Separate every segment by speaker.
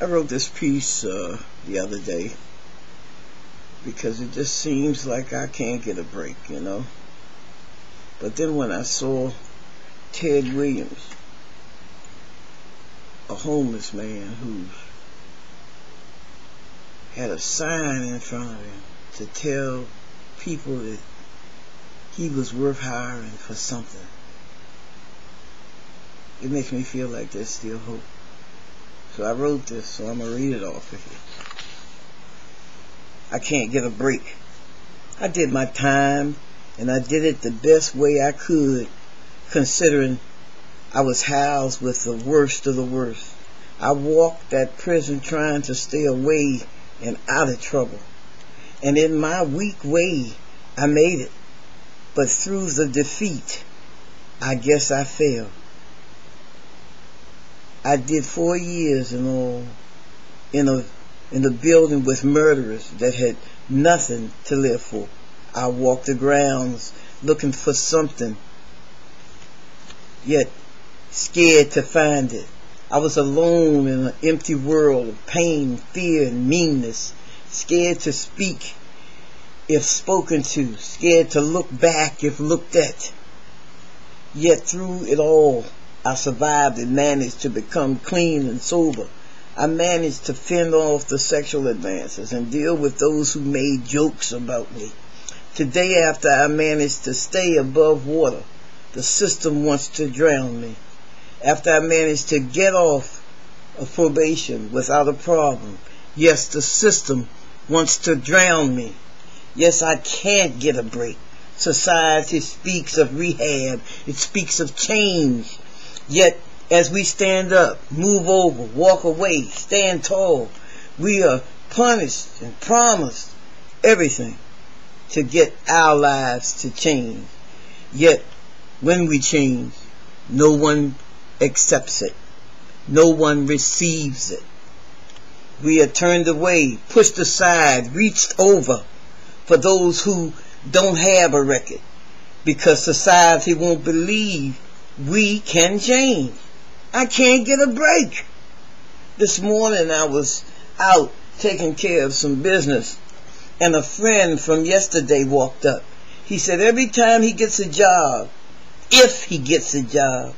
Speaker 1: I wrote this piece the other day because it just seems like I can't get a break, you know. But then when I saw Ted Williams, a homeless man who had a sign in front of him to tell people that he was worth hiring for something, it makes me feel like there's still hope. So I wrote this, so I'm going to read it off of you. I can't get a break. I did my time, and I did it the best way I could, considering I was housed with the worst of the worst. I walked that prison trying to stay away and out of trouble. And in my weak way, I made it. But through the defeat, I guess I failed. I did 4 years in all in a building with murderers that had nothing to live for. I walked the grounds looking for something, yet scared to find it. I was alone in an empty world of pain, fear, and meanness, scared to speak if spoken to, scared to look back if looked at. Yet through it all, I survived and managed to become clean and sober. I managed to fend off the sexual advances and deal with those who made jokes about me. Today, after I managed to stay above water, the system wants to drown me. After I managed to get off of probation without a problem, yes, the system wants to drown me. Yes, I can't get a break. Society speaks of rehab. It speaks of change. Yet, as we stand up, move over, walk away, stand tall, we are punished and promised everything to get our lives to change. Yet, when we change, no one accepts it. No one receives it. We are turned away, pushed aside, reached over for those who don't have a record, because society won't believe we can change. I can't get a break. This morning I was out taking care of some business, and a friend from yesterday walked up. He said every time he gets a job, if he gets a job,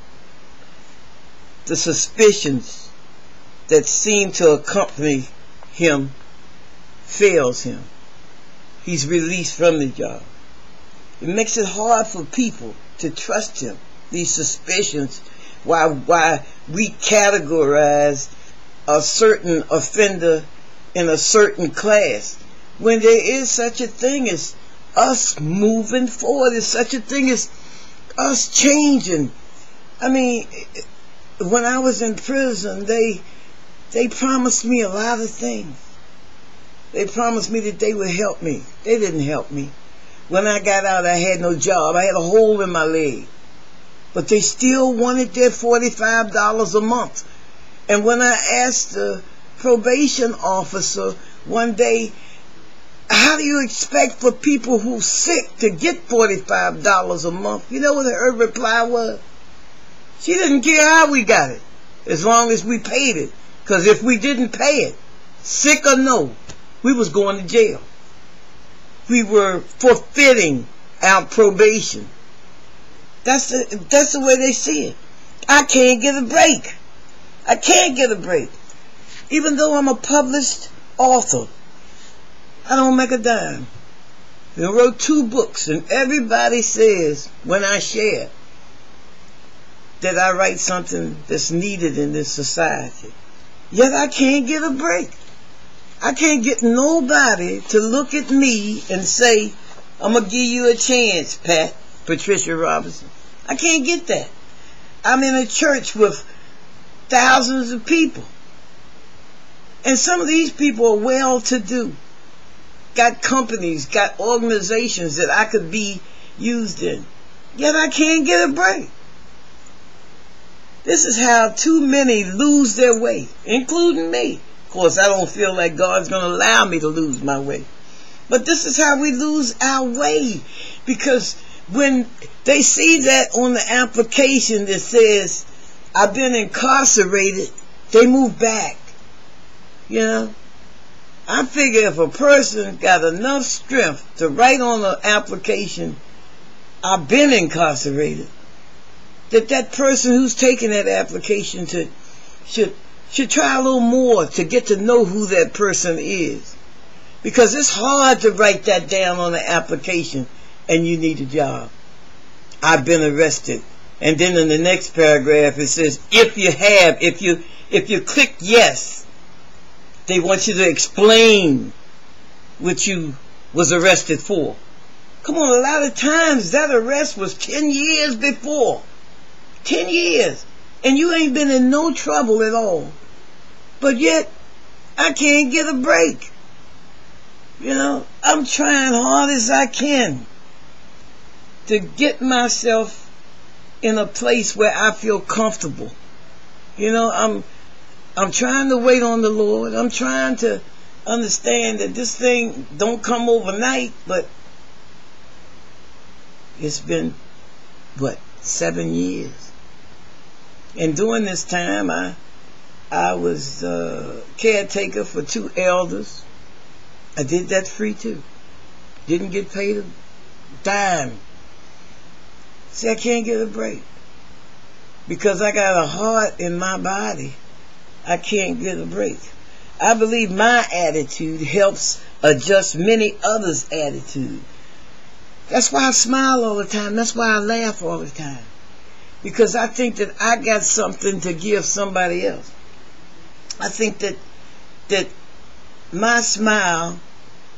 Speaker 1: the suspicions that seem to accompany him fails him. He's released from the job. It makes it hard for people to trust him. These suspicions, why we categorize a certain offender in a certain class, when there is such a thing as us moving forward, there's such a thing as us changing. I mean, when I was in prison, they promised me a lot of things. They promised me that they would help me. They didn't help me. When I got out, I had no job. I had a hole in my leg. But they still wanted their $45 a month. And when I asked the probation officer one day, how do you expect for people who's sick to get $45 a month? You know what her reply was? She didn't care how we got it, as long as we paid it. Because if we didn't pay it, sick or no, we was going to jail. We were forfeiting our probation. That's the way they see it. I can't get a break. I can't get a break. Even though I'm a published author, I don't make a dime. I wrote 2 books, and everybody says when I share that I write something that's needed in this society. Yet I can't get a break. I can't get nobody to look at me and say, I'm going to give you a chance, Patricia Robinson. I can't get that. I'm in a church with thousands of people. And some of these people are well-to-do. Got companies, got organizations that I could be used in. Yet I can't get a break. This is how too many lose their way, including me. Of course, I don't feel like God's going to allow me to lose my way. But this is how we lose our way. Because when they see that on the application that says, I've been incarcerated, they move back. You know, I figure if a person got enough strength to write on an application, I've been incarcerated, that person who's taking that application should try a little more to get to know who that person is. Because it's hard to write that down on the application and you need a job. I've been arrested. And then in the next paragraph it says, if you click yes, they want you to explain what you was arrested for. Come on, a lot of times that arrest was 10 years before. 10 years. And you ain't been in no trouble at all. But yet, I can't get a break. You know, I'm trying hard as I can to get myself in a place where I feel comfortable. You know, I'm trying to wait on the Lord. I'm trying to understand that this thing don't come overnight, but it's been, what, 7 years. And during this time, I was caretaker for 2 elders. I did that free too. Didn't get paid a dime. See, I can't get a break. Because I got a heart in my body, I can't get a break. I believe my attitude helps adjust many others' attitude. That's why I smile all the time. That's why I laugh all the time. Because I think that I got something to give somebody else. I think that my smile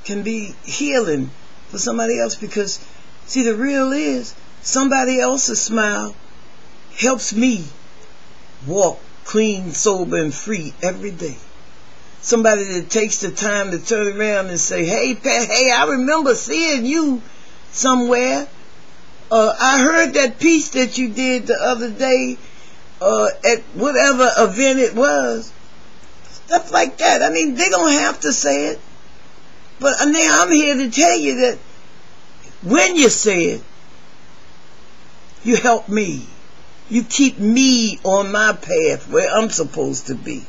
Speaker 1: can be healing for somebody else, because, see, the real is somebody else's smile helps me walk clean, sober, and free every day. Somebody that takes the time to turn around and say, hey, Pat, hey, I remember seeing you somewhere. I heard that piece that you did the other day at whatever event it was. Stuff like that. I mean, they don't have to say it. But now I'm here to tell you that when you say it, you help me. You keep me on my path where I'm supposed to be.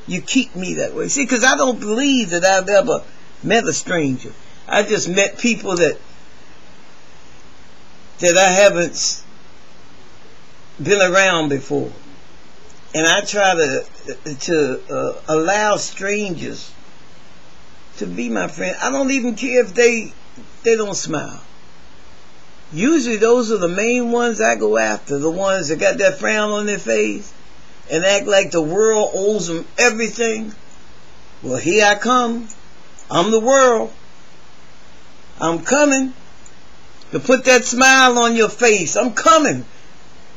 Speaker 1: You keep me that way. See, because I don't believe that I've ever met a stranger. I just met people that I haven't been around before. And I try to allow strangers to be my friend. I don't even care if they don't smile. Usually those are the main ones I go after, the ones that got that frown on their face and act like the world owes them everything. Well, here I come. I'm the world. I'm coming to put that smile on your face. I'm coming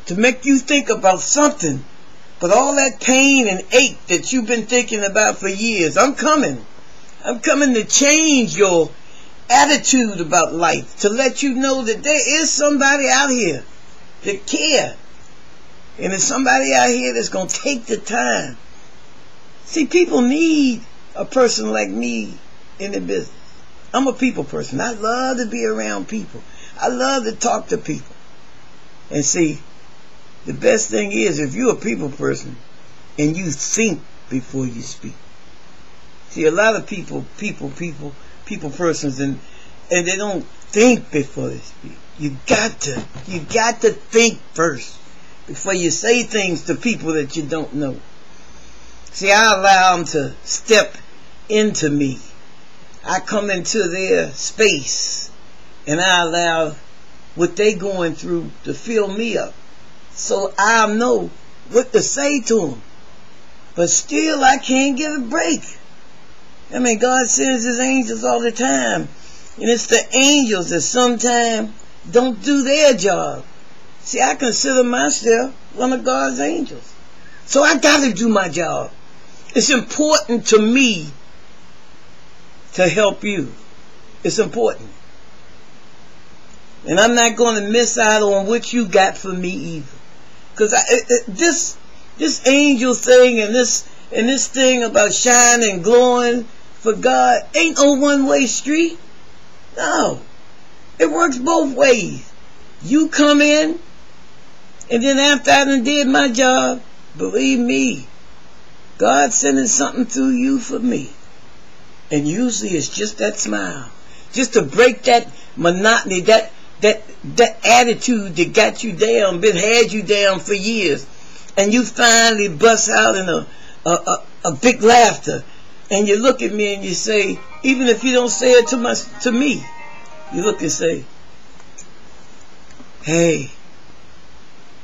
Speaker 1: to make you think about something. But all that pain and ache that you've been thinking about for years, I'm coming. I'm coming to change your attitude about life, to let you know that there is somebody out here that care. And there's somebody out here that's going to take the time. See, people need a person like me in the business. I'm a people person. I love to be around people. I love to talk to people. And see, the best thing is if you're a people person and you think before you speak. See, a lot of people persons, and they don't think before they speak. You got to think first before you say things to people that you don't know. See, I allow them to step into me. I come into their space and I allow what they going through to fill me up, so I know what to say to them. But still, I can't get a break. I mean, God sends His angels all the time. And it's the angels that sometimes don't do their job. See, I consider myself one of God's angels. So I got to do my job. It's important to me to help you. It's important. And I'm not going to miss out on what you got for me either. Because this angel thing and this thing about shining and glowing for God ain't no one-way street. No. It works both ways. You come in, and then after I done did my job, believe me, God sending something through you for me. And usually it's just that smile. Just to break that monotony, that attitude that got you down, had you down for years. And you finally bust out in a big laughter. And you look at me and you say, even if you don't say it to me, you look and say, hey,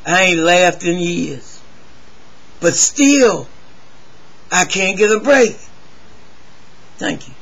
Speaker 1: I ain't laughed in years. But still, I can't get a break. Thank you.